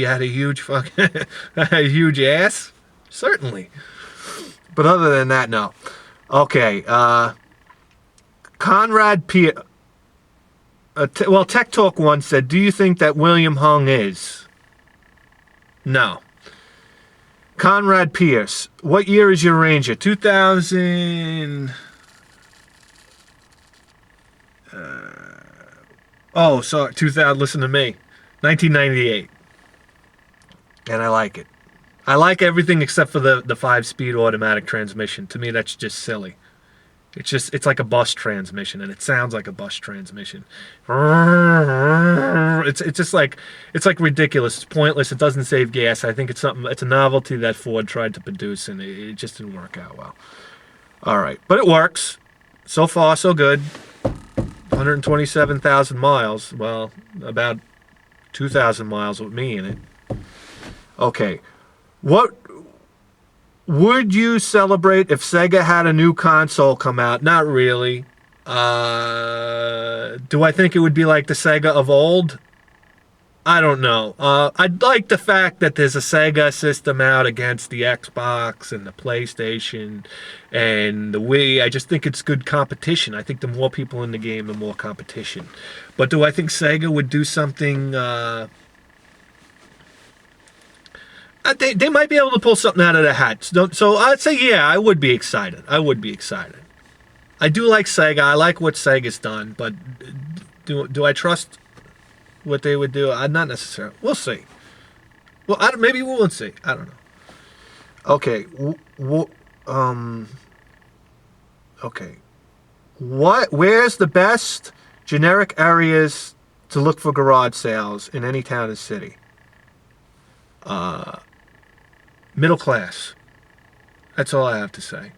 You had a huge fucking, a huge ass? Certainly. But other than that, no. Okay, Conrad P. Well, Tech Talk once said, do you think that William Hung is? No. Conrad Pierce, what year is your Ranger? 2000. Oh, sorry, 2000. Listen to me. 1998. And I like it. I like everything except for the 5-speed automatic transmission. To me, that's just silly. It's like a bus transmission, and it sounds like a bus transmission. It's like ridiculous. It's pointless. It doesn't save gas. I think it's a novelty that Ford tried to produce, and it just didn't work out well. All right, but it works. So far, so good. 127,000 miles. Well, about 2,000 miles with me in it. Okay, what would you celebrate if Sega had a new console come out? Not really. Do I think it would be like the Sega of old? I don't know. I'd like the fact that there's a Sega system out against the Xbox and the PlayStation and the Wii. I just think it's good competition. I think the more people in the game, the more competition. But do I think Sega would do something... They might be able to pull something out of the hat. So I'd say, yeah, I would be excited. I would be excited. I do like Sega. I like what Sega's done, but do I trust what they would do? Not necessarily. We'll see. Well, maybe we won't see. I don't know. Okay. Okay. Where's the best generic areas to look for garage sales in any town and city? Middle class. That's all I have to say.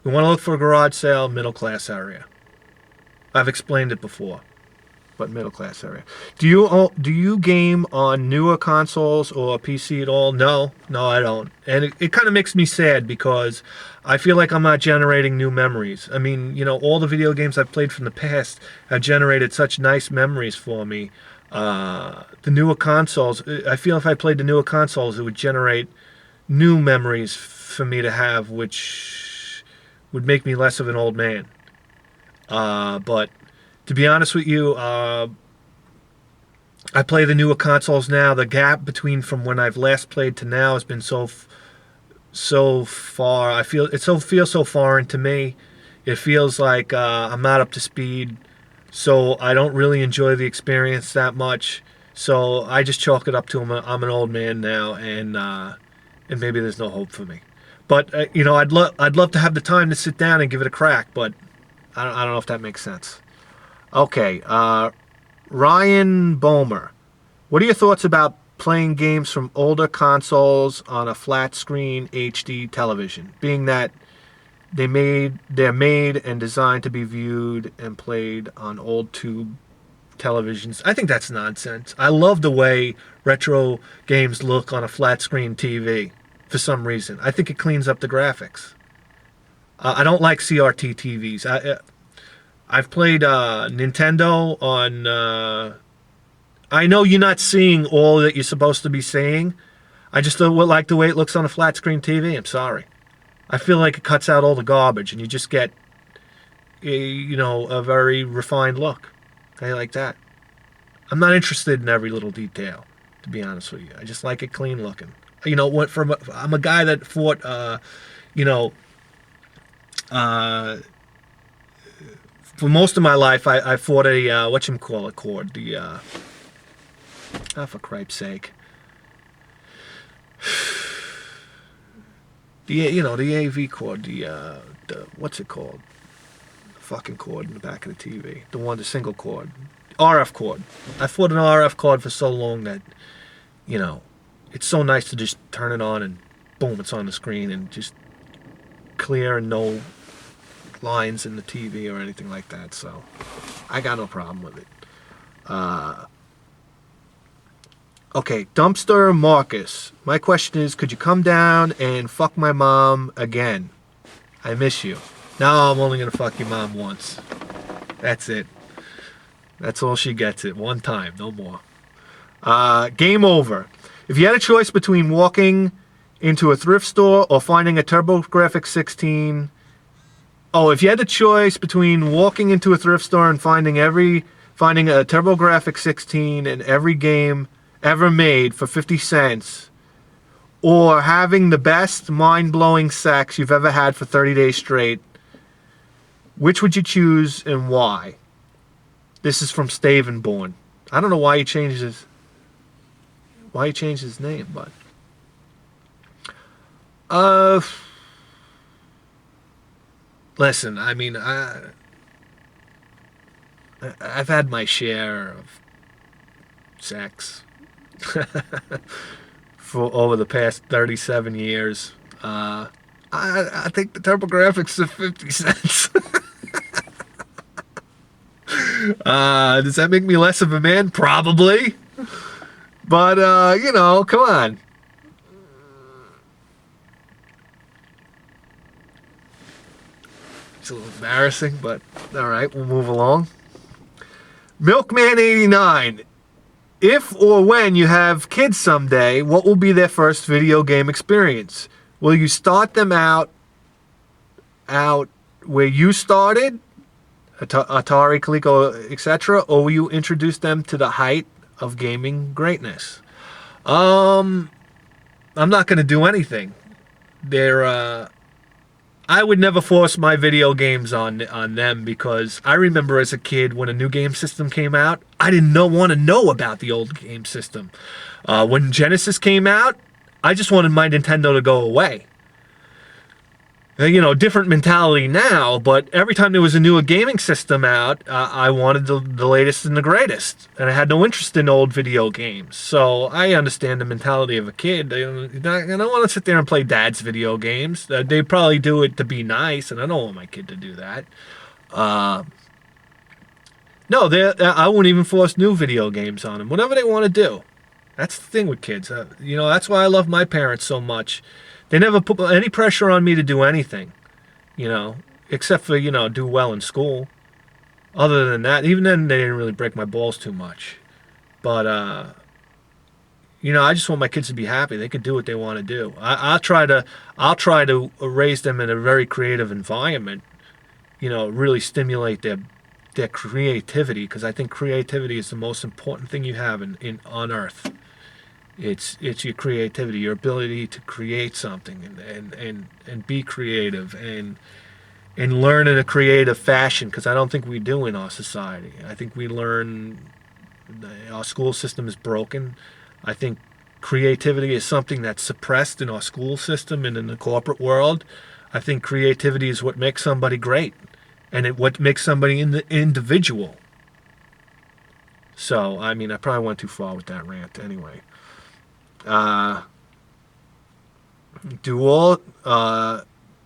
We want to look for a garage sale, middle class area. I've explained it before, but middle class area. Do you game on newer consoles or PC at all? No, I don't. And it kind of makes me sad because I feel like I'm not generating new memories. I mean, all the video games I've played from the past have generated such nice memories for me. The newer consoles, I feel if I played the newer consoles, it would generate new memories for me to have, which would make me less of an old man. But to be honest with you, I play the newer consoles now. The gap between from when I've last played to now has been so far. Feels so foreign to me. It feels like I'm not up to speed. So I don't really enjoy the experience that much. So I just chalk it up to I'm an old man now, and maybe there's no hope for me. But I'd love to have the time to sit down and give it a crack. But I don't know if that makes sense. Okay, Ryan Bomer, what are your thoughts about playing games from older consoles on a flat screen HD television, being that they're made and designed to be viewed and played on old tube televisions? I think that's nonsense. I love the way retro games look on a flat screen TV for some reason. I think it cleans up the graphics. I don't like CRT TVs. I've played Nintendo on... I know you're not seeing all that you're supposed to be seeing. I just don't like the way it looks on a flat screen TV. I'm sorry. I feel like it cuts out all the garbage, and you just get, a very refined look. I like that. I'm not interested in every little detail, to be honest with you. I just like it clean looking. I'm a guy that fought, for most of my life, I fought a whatchamacallit cord. For cripe's sake. The AV cord, the what's it called? The fucking cord in the back of the TV. The single cord. RF cord. I fought an RF cord for so long that, it's so nice to just turn it on and boom, it's on the screen and just clear and no lines in the TV or anything like that. So I got no problem with it. Okay, Dumpster Marcus. My question is, could you come down and fuck my mom again? I miss you. Now I'm only going to fuck your mom once. That's it. That's all she gets it. One time, no more. Game over. If you had a choice between walking into a thrift store or finding a TurboGrafx 16. Oh, if you had the choice between walking into a thrift store and finding a TurboGrafx 16 in every game ever made for 50 cents, or having the best mind-blowing sex you've ever had for 30 days straight, which would you choose and why? This is from Stavenborn. I don't know why he changed his name, but listen, I mean, I've had my share of sex for over the past 37 years. I think the TurboGrafx is 50 cents. Does that make me less of a man? Probably. But, come on. It's a little embarrassing, but all right, we'll move along. Milkman89. If or when you have kids someday, what will be their first video game experience? Will you start them out where you started, Atari, Coleco, etc., or will you introduce them to the height of gaming greatness? I'm not going to do anything. I would never force my video games on them, because I remember as a kid when a new game system came out, I didn't want to know about the old game system. When Genesis came out, I just wanted my Nintendo to go away. Different mentality now, but every time there was a new gaming system out, I wanted the latest and the greatest. And I had no interest in old video games. So I understand the mentality of a kid. I don't want to sit there and play dad's video games. They probably do it to be nice, and I don't want my kid to do that. No, I won't even force new video games on them. Whatever they want to do. That's the thing with kids. That's why I love my parents so much. They never put any pressure on me to do anything, except for, do well in school. Other than that, even then, they didn't really break my balls too much. But, I just want my kids to be happy. They can do what they want to do. I'll try to raise them in a very creative environment, really stimulate their creativity, because I think creativity is the most important thing you have on Earth. It's your creativity, your ability to create something and be creative and learn in a creative fashion, because I don't think we do in our society. I think our school system is broken. I think creativity is something that's suppressed in our school system and in the corporate world. I think creativity is what makes somebody great, and what makes somebody individual. So, I mean, I probably went too far with that rant anyway.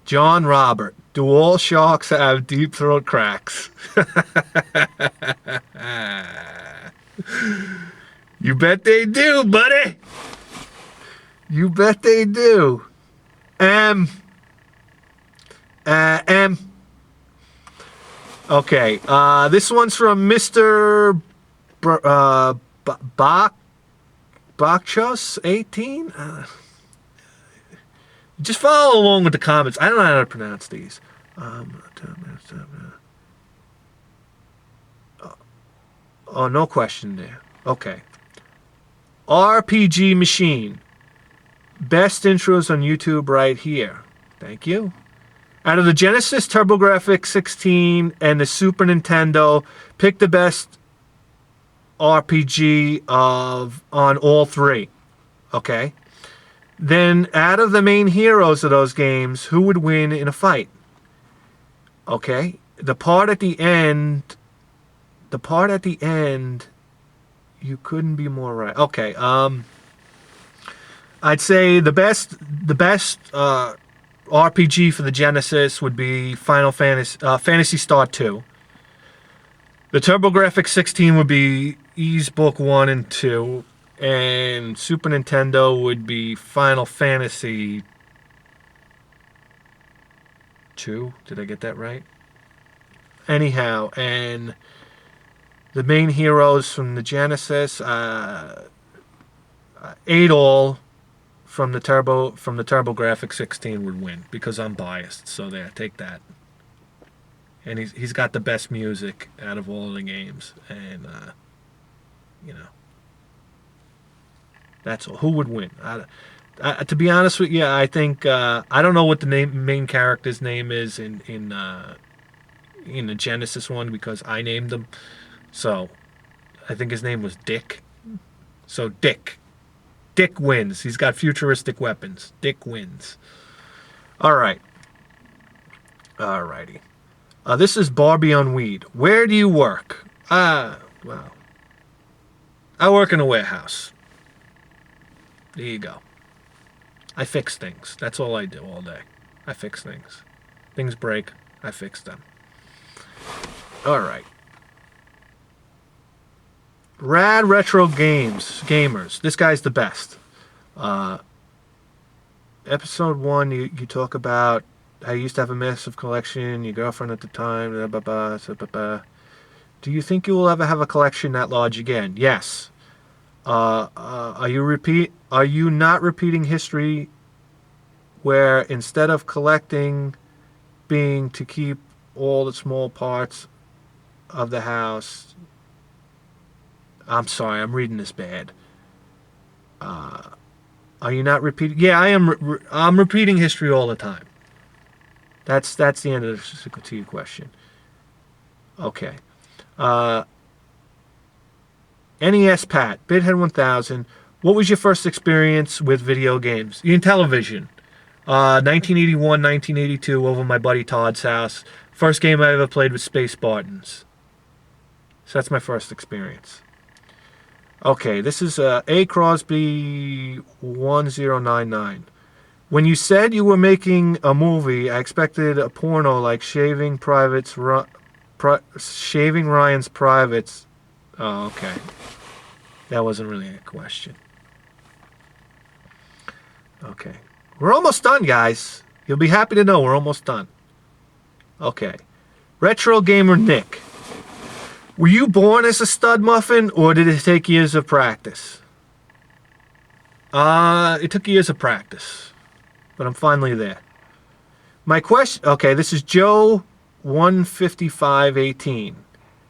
John Robert, do all sharks have deep throat cracks? You bet they do, buddy. You bet they do. Okay, this one's from Mr. Bakchos 18. Just follow along with the comments. I don't know how to pronounce these. Oh, no question there. Okay. RPG Machine. Best intros on YouTube right here. Thank you. Out of the Genesis, TurboGrafx 16, and the Super Nintendo, pick the best RPG on all three. Okay. Then, out of the main heroes of those games, who would win in a fight? Okay. The part at the end, you couldn't be more right. Okay. I'd say the best RPG for the Genesis would be Phantasy Star 2. The TurboGrafx 16 would be Ys Book 1 and 2. And Super Nintendo would be Final Fantasy 2. Did I get that right? Anyhow, and the main heroes from the Genesis, 8-all from the TurboGrafx 16 would win because I'm biased. So there, take that. And he's got the best music out of all of the games, and you know, that's all. Who would win? To be honest with you, I think I don't know what the main character's name is in the Genesis one because I named him. So I think his name was Dick. So Dick wins. He's got futuristic weapons. Dick wins. All right. Alrighty. This is Barbie on Weed. Where do you work? Well, I work in a warehouse. There you go. I fix things. That's all I do all day. I fix things. Things break. I fix them. All right. Rad Retro Gamers. This guy's the best. Episode 1, you talk about how you used to have a massive collection, your girlfriend at the time, blah, blah, blah, blah, blah. Do you think you will ever have a collection that large again? Yes. Are you not repeating history where instead of collecting being to keep all the small parts of the house? I'm sorry, I'm reading this bad. Are you not repeating? Yeah, I am. I'm repeating history all the time. That's the end of to your question. Okay. NES Pat, Bithead 1000. What was your first experience with video games? In television. 1981, 1982, over my buddy Todd's house. First game I ever played was Space Spartans. So that's my first experience. Okay, this is A. Crosby 1099. When you said you were making a movie, I expected a porno like Shaving Ryan's Privates. Oh, okay. That wasn't really a question. Okay. We're almost done, guys. You'll be happy to know we're almost done. Okay. Retro Gamer Nick. Were you born as a stud muffin, or did it take years of practice? It took years of practice. But I'm finally there. My question... Okay, this is Joe 15518.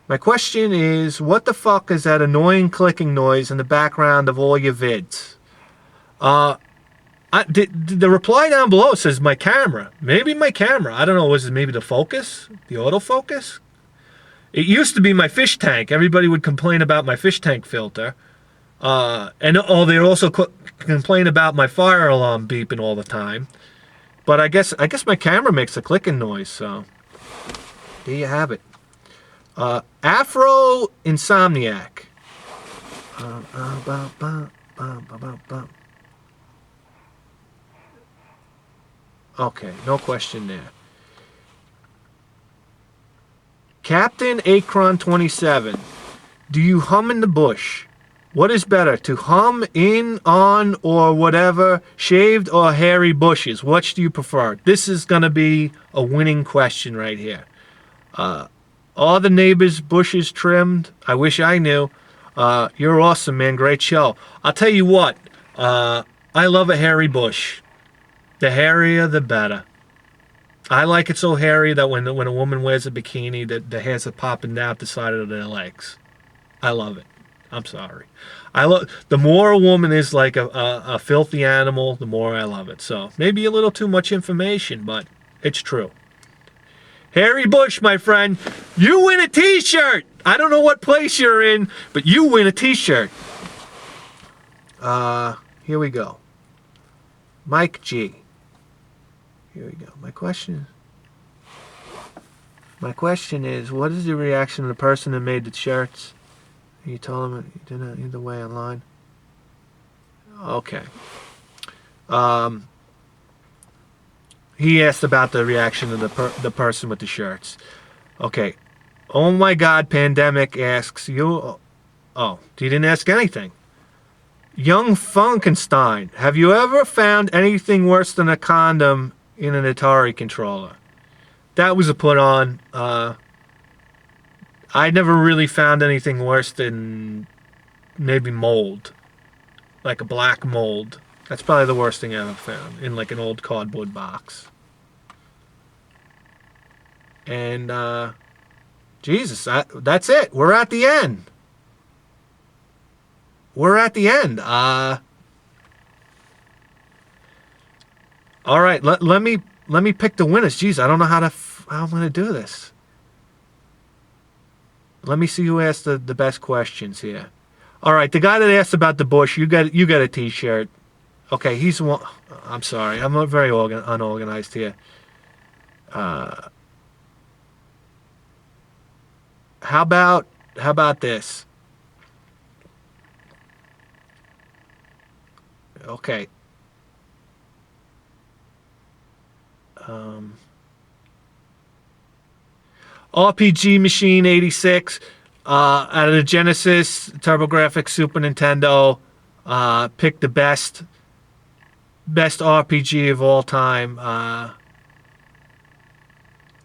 My question is, what the fuck is that annoying clicking noise in the background of all your vids? The reply down below says my camera. Maybe my camera. I don't know. Was it maybe the focus? The autofocus? It used to be my fish tank. Everybody would complain about my fish tank filter. And they'd also complain about my fire alarm beeping all the time. But I guess my camera makes a clicking noise, so there you have it. Afro Insomniac. Okay, no question there. Captain Akron 27. Do you hum in the bush? What is better, to hum in, on, or whatever, shaved or hairy bushes? Which do you prefer? This is going to be a winning question right here. All the neighbors' bushes trimmed? I wish I knew. You're awesome, man. Great show. I'll tell you what. I love a hairy bush. The hairier, the better. I like it so hairy that when a woman wears a bikini, the hairs are popping out the side of their legs. I love it. I'm sorry. The more a woman is like a filthy animal, the more I love it. So maybe a little too much information, but it's true. Harry Bush, my friend, you win a t-shirt. I don't know what place you're in, but you win a t-shirt. Here we go. Mike G. Here we go. My question is, what is the reaction of the person that made the shirts? You told him you did it either way online. Okay. He asked about the reaction of the person with the shirts. Okay. Oh my God, Pandemic asks you. Oh, you didn't ask anything. Young Funkenstein, have you ever found anything worse than a condom in an Atari controller? That was a put on. I never really found anything worse than maybe mold. like a black mold. That's probably the worst thing I ever found, in like an old cardboard box. And Jesus, that's it. We're at the end. We're at the end. All right, let me pick the winners. Jeez, I don't know how I'm gonna do this. Let me see who asked the best questions here. All right, the guy that asked about the bush, you got a T-shirt. Okay, he's one. I'm sorry, I'm very unorganized here. How about this? Okay. RPG Machine 86, out of the Genesis, TurboGrafx, Super Nintendo. Pick the best RPG of all time.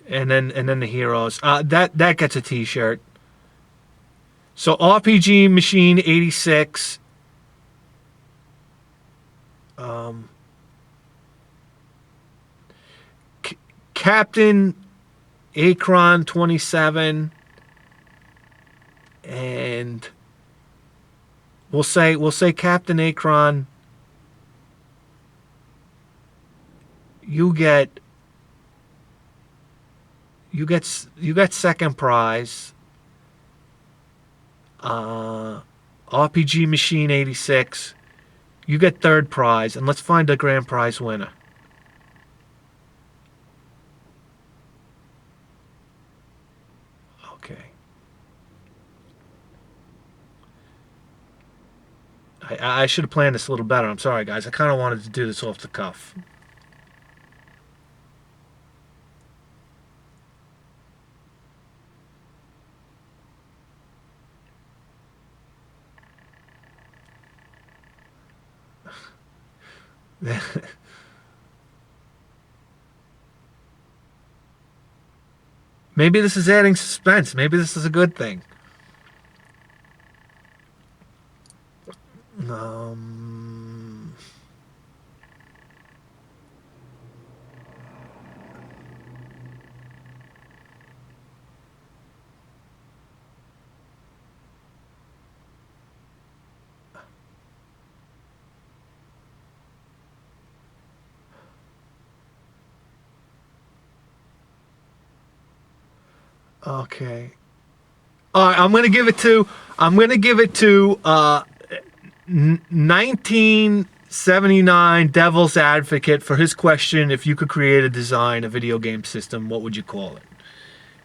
And then the heroes. That gets a T-shirt. So RPG Machine 86. Captain Akron 27, and we'll say Captain Akron. You get second prize. RPG Machine 86, you get third prize, and let's find the grand prize winner. Okay. I should have planned this a little better. I'm sorry, guys. I kind of wanted to do this off the cuff. Maybe this is adding suspense. Maybe this is a good thing. Okay. All right, I'm gonna give it to 1979 Devil's Advocate for his question: if you could create a video game system, what would you call it?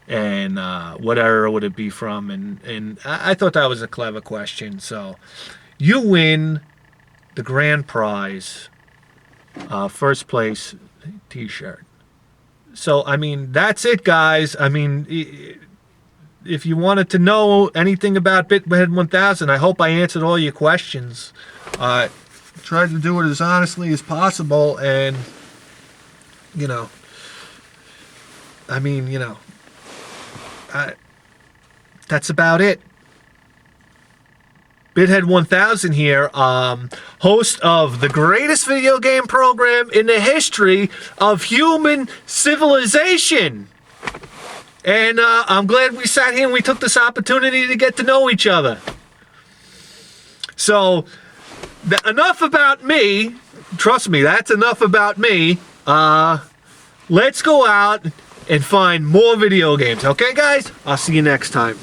And what era would it be from? And I thought that was a clever question. So you win the grand prize, first place T-shirt. So, I mean, that's it, guys. I mean, if you wanted to know anything about Bithead 1000, I hope I answered all your questions. Tried to do it as honestly as possible, and, you know, I mean, you know, that's about it. Bithead 1000 here, host of the greatest video game program in the history of human civilization. And I'm glad we sat here and we took this opportunity to get to know each other. So, enough about me. Trust me, that's enough about me. Let's go out and find more video games. Okay, guys? I'll see you next time.